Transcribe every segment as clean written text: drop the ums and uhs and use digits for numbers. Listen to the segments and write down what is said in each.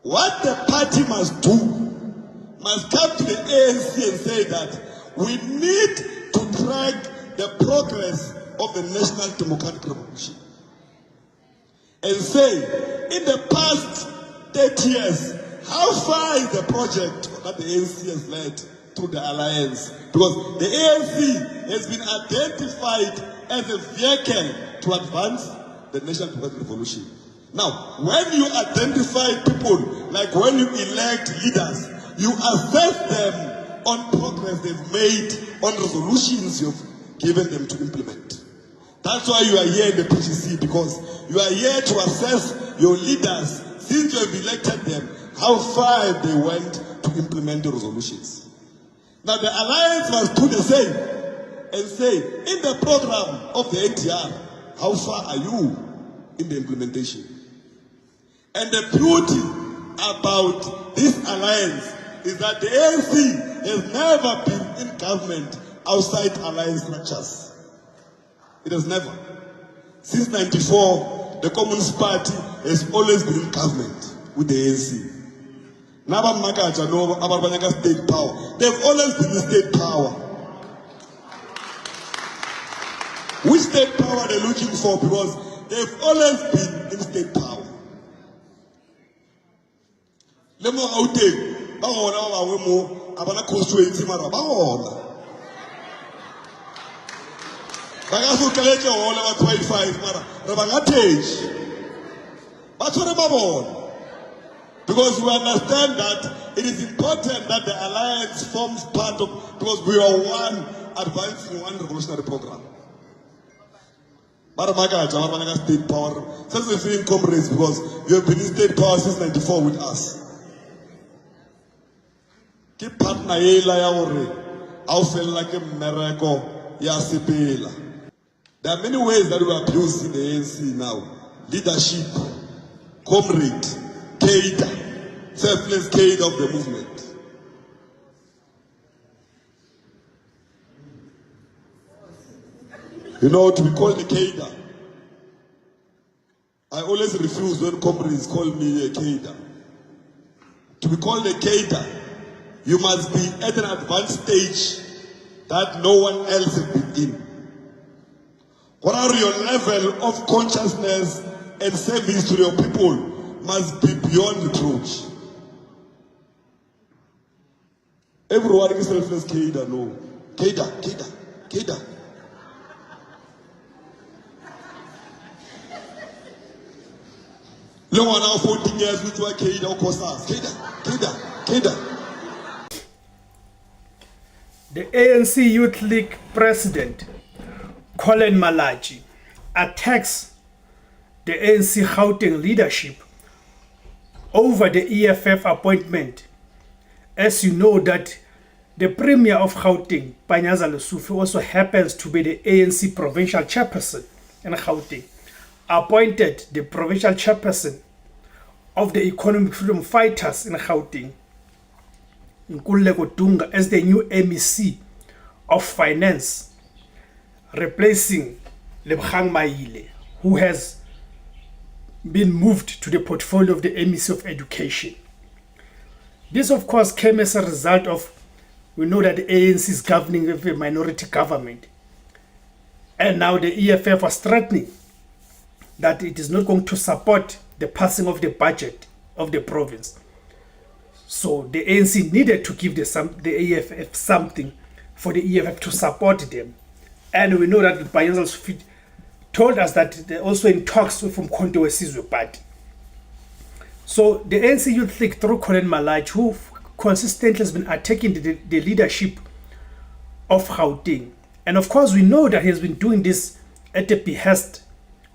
What the party must do, must come to the ANC and say that we need to track the progress of the National Democratic Revolution. And say, in the past 30 years, how far is the project that the ANC has led through the alliance? Because the ANC has been identified as a vehicle to advance the National Democratic Revolution. Now, when you identify people, like when you elect leaders, you assess them on progress they've made, on resolutions you've given them to implement. That's why you are here in the PGC, because you are here to assess your leaders, since you have elected them, how far they went to implement the resolutions. Now the alliance must do the same and say, in the program of the NTR, how far are you in the implementation? And the beauty about this alliance is that the ANC has never been in government outside alliance structures. It has never. Since '94, the Communist Party has always been in government with the ANC. Naba Makacha, no, Abarbanyaka state power. They've always been in state power. Which state power they're looking for? Because they've always been in state power. Lemo Gauteng, Baona Wemo, Abana constituency mara, Baona. Bagasu Kalecha all over 25 mara, Rabangatej. But what about? Because we understand that it is important that the alliance forms part of, because we are one advancing one revolutionary program. Baramagaja, state power. Since we're feeling comrades, because you have been in state power since '94 with us. Keep partner ya ore, I feel like a miracle ya sepela. There are many ways that we abuse in the ANC now. Leadership, comrade, cadre, selfless cadre of the movement. You know, to be called a cadre, I always refuse when comrades call me a cadre. To be called a cadre, you must be at an advanced stage that no one else has been in. What are your level of consciousness and service to your people must be beyond reproach. Everyone is selfless cadre, no. Cadre. No one now 14 years which were cadre or cosas. Cadre. The ANC Youth League President Collen Malatji attacks the ANC Gauteng leadership over the EFF appointment. As you know that the Premier of Gauteng, Panyaza Lesufi, also happens to be the ANC provincial chairperson in Gauteng, appointed the provincial chairperson of the Economic Freedom Fighters in Gauteng, Nkululeko Dunga, as the new MEC of Finance, replacing Lebgang Maile, who has been moved to the portfolio of the MEC of Education. This, of course, came as a result of, we know that the ANC is governing with a minority government. And now the EFF was threatening that it is not going to support the passing of the budget of the province. So the ANC needed to give the EFF something for the EFF to support them. And we know that the Panyaza Lesufi told us that they're also in talks from Konto Wesizwe Party. So the ANC Youth League, through Collen Malatji, who consistently has been attacking the leadership of Gauteng. And of course, we know that he has been doing this at the behest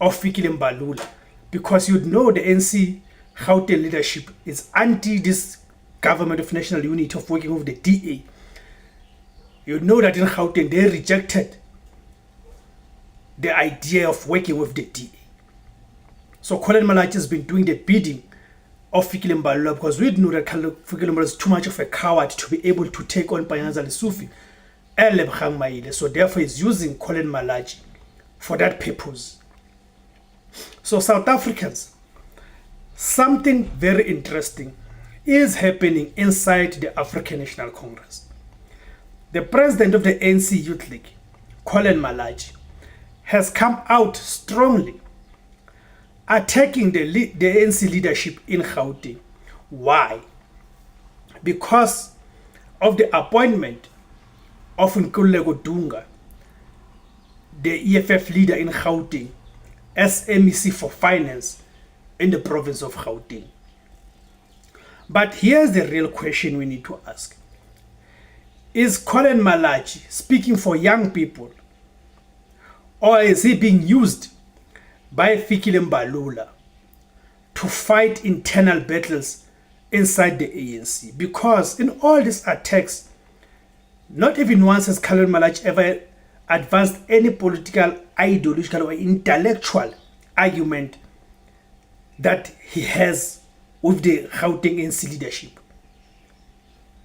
of Fikile Mbalula, because you'd know the ANC Gauteng leadership is anti this government of national unity of working with the DA. You know that in Gauteng they rejected the idea of working with the DA. So Collen Malatji has been doing the bidding of Fikile Mbalula, because we know that Fikile Mbalula is too much of a coward to be able to take on Panyaza Lesufi and Lebgang Maile. So therefore he's using Collen Malatji for that purpose. So South Africans, something very interesting is happening inside the African National Congress. The president of the ANC Youth League, Collen Malatji, has come out strongly attacking the ANC leadership in Gauteng. Why? Because of the appointment of Nkululeko Dunga, the EFF leader in Gauteng, as MEC for Finance in the province of Gauteng. But here's the real question we need to ask. Is Collen Malatji speaking for young people, or is he being used by Fikile Mbalula to fight internal battles inside the ANC? Because in all these attacks, not even once has Collen Malatji ever advanced any political, ideological, or intellectual argument that he has with the Gauteng ANC leadership.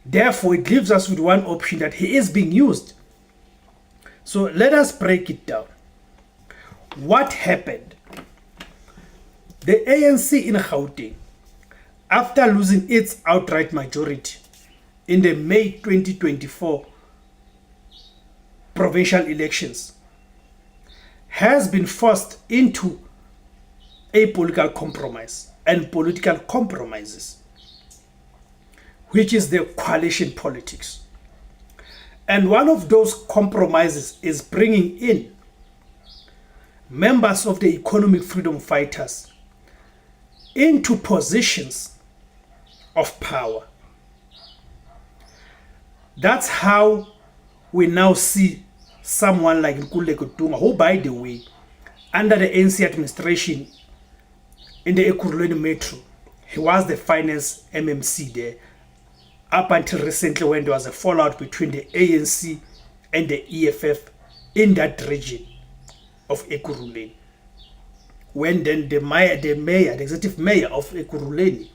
Therefore, it leaves us with one option, that he is being used. So let us break it down. What happened? The ANC in Gauteng, after losing its outright majority in the May 2024 provincial elections, has been forced into a political compromise and political compromises, which is the coalition politics. And one of those compromises is bringing in members of the economic freedom fighters into positions of power. That's how we now see someone like Nkululeko Dunga, who, by the way, under the ANC administration in the Ekurhuleni Metro, he was the finance MMC there, up until recently when there was a fallout between the ANC and the EFF in that region of Ekurhuleni. When then the executive mayor of Ekurhuleni,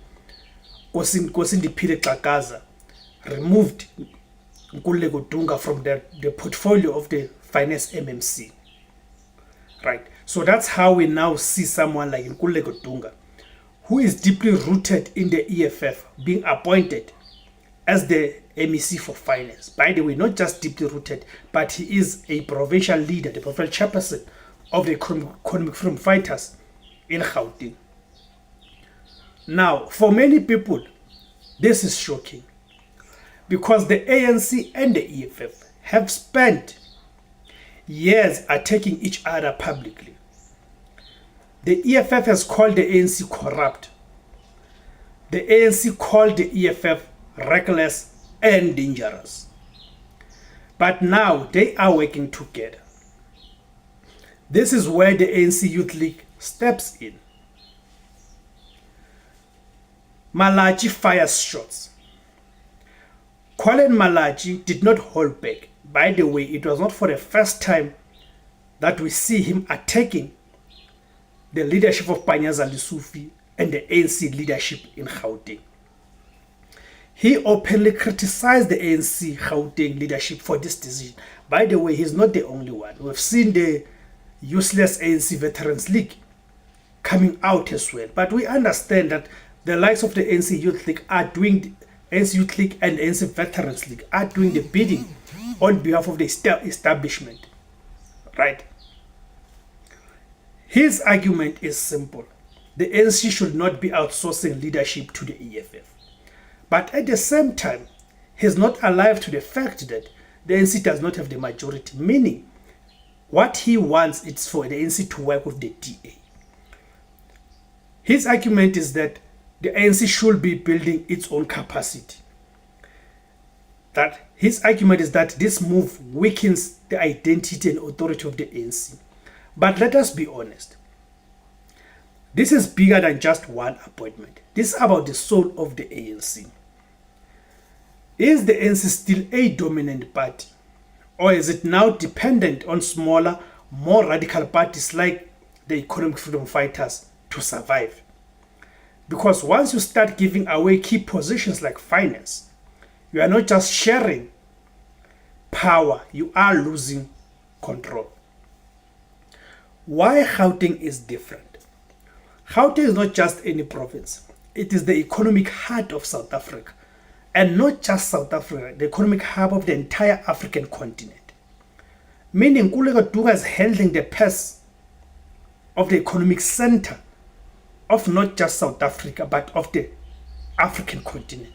Nkosindiphile Xakaza, removed Nkululeko Dunga from the portfolio of the finance MMC. Right. So that's how we now see someone like Nkululeko Dunga, who is deeply rooted in the EFF, being appointed as the MEC for Finance. By the way, not just deeply rooted, but he is a provincial leader, the provincial chairperson of the economic freedom fighters in Gauteng. Now, for many people, this is shocking, because the ANC and the EFF have spent years attacking each other publicly. The EFF has called the ANC corrupt. The ANC called the EFF reckless and dangerous. But now they are working together. This is where the ANC Youth League steps in. Malatji fires shots. Collen Malatji did not hold back. By the way, it was not for the first time that we see him attacking the leadership of Panyaza Lesufi and the ANC leadership in Gauteng. He openly criticized the ANC Gauteng leadership for this decision. By the way, he's not the only one. We've seen the useless ANC Veterans League coming out as well. But we understand that the likes of the ANC Youth League are doing, ANC Youth League and ANC Veterans League are doing the bidding on behalf of the establishment. Right? His argument is simple. The ANC should not be outsourcing leadership to the EFF. But at the same time, he's not alive to the fact that the ANC does not have the majority, meaning what he wants is for the ANC to work with the DA. His argument is that the ANC should be building its own capacity. That his argument is that this move weakens the identity and authority of the ANC. But let us be honest. This is bigger than just one appointment. This is about the soul of the ANC. Is the ANC still a dominant party? Or is it now dependent on smaller, more radical parties like the economic freedom fighters to survive? Because once you start giving away key positions like finance, you are not just sharing power, you are losing control. Why Gauteng is different? Gauteng is not just any province. It is the economic heart of South Africa. And not just South Africa, the economic hub of the entire African continent. Meaning Nkululeko Dunga is handling the purse of the economic center of not just South Africa, but of the African continent.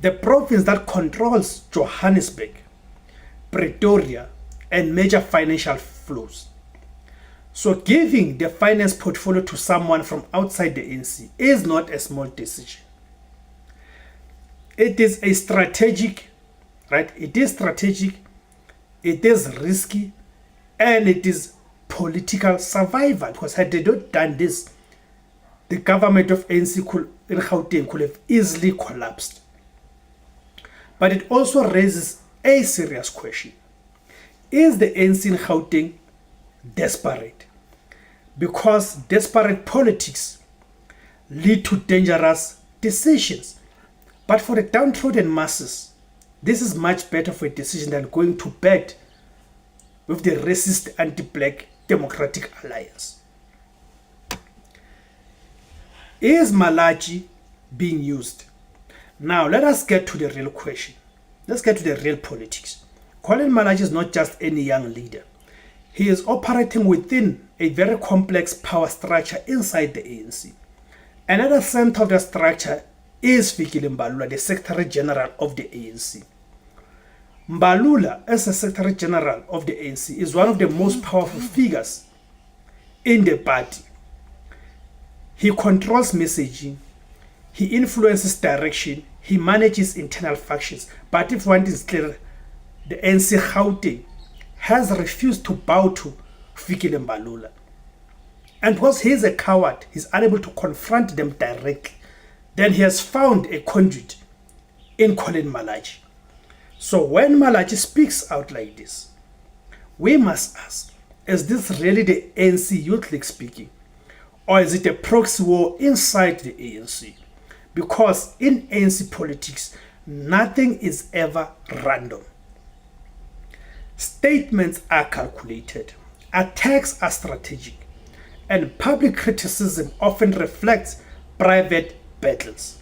The province that controls Johannesburg, Pretoria, and major financial flows. So giving the finance portfolio to someone from outside the ANC is not a small decision. It is a strategic, right? It is strategic, it is risky, and it is political survival. Because had they not done this, the government of ANC in Gauteng could have easily collapsed. But it also raises a serious question. Is the ANC in Gauteng desperate? Because desperate politics lead to dangerous decisions. But for the downtrodden masses, this is much better for a decision than going to bed with the racist anti-black Democratic Alliance. Is Malatji being used? Now let us get to the real question. Let's get to the real politics. Collen Malatji is not just any young leader. He is operating within a very complex power structure inside the ANC. And at the center of the structure is Fikile Mbalula, the Secretary-General of the ANC. Mbalula, as the Secretary-General of the ANC, is one of the most powerful figures in the party. He controls messaging, he influences direction, he manages internal factions. But if one is clear, the ANC Gauteng has refused to bow to Fikile Mbalula. And because he is a coward, he's unable to confront them directly. Then he has found a conduit in Collen Malatji. So when Malatji speaks out like this, we must ask, is this really the ANC Youth League speaking? Or is it a proxy war inside the ANC? Because in ANC politics, nothing is ever random. Statements are calculated, attacks are strategic, and public criticism often reflects private battles.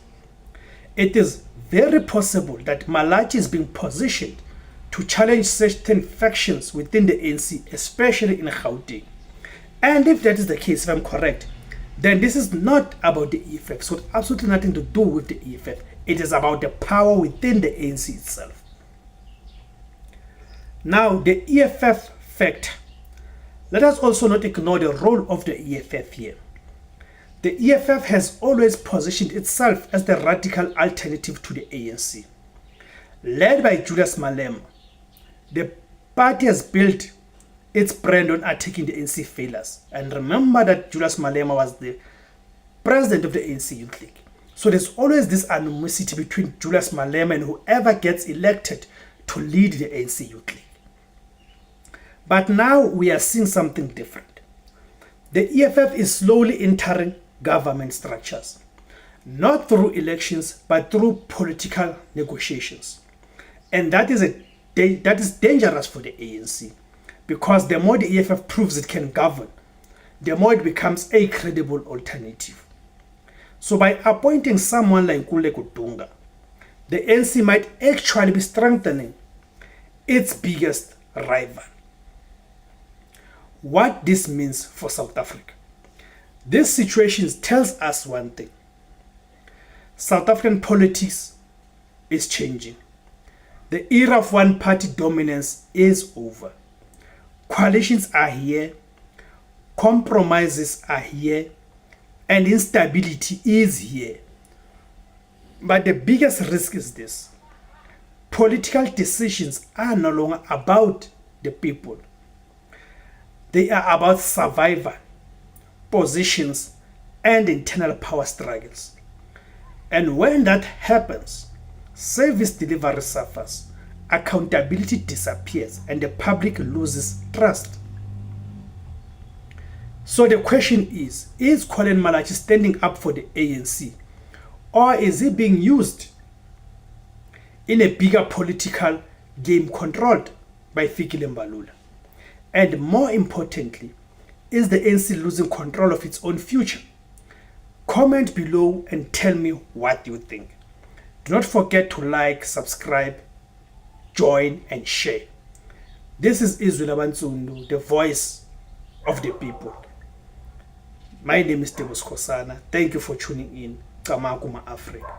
It is very possible that Malatji is being positioned to challenge certain factions within the ANC, especially in Gauteng. And if that is the case, if I'm correct, then this is not about the EFF. So absolutely nothing to do with the EFF. It is about the power within the ANC itself. Now, the EFF fact. Let us also not ignore the role of the EFF here. The EFF has always positioned itself as the radical alternative to the ANC. Led by Julius Malema, the party has built its brand on attacking the ANC failures. And remember that Julius Malema was the president of the ANC Youth League. So there's always this animosity between Julius Malema and whoever gets elected to lead the ANC Youth League. But now we are seeing something different. The EFF is slowly entering government structures, not through elections, but through political negotiations. And that is dangerous for the ANC, because the more the EFF proves it can govern, the more it becomes a credible alternative. So by appointing someone like Nkululeko Dunga, the ANC might actually be strengthening its biggest rival. What this means for South Africa. This situation tells us one thing. South African politics is changing. The era of one-party dominance is over. Coalitions are here, compromises are here, and instability is here. But the biggest risk is this. Political decisions are no longer about the people. They are about survival, positions, and internal power struggles. And when that happens, service delivery suffers, accountability disappears, and the public loses trust. So the question is Collen Malatji standing up for the ANC, or is he being used in a bigger political game controlled by Fikile Mbalula? And more importantly, Is the ANC losing control of its own future? Comment below and tell me what you think. Do not forget to like, subscribe, join and share. This is IZWI LABANSUNDU, the voice of the people. My name is Tebus Kosana. Thank you for tuning in. Kamakuma Africa.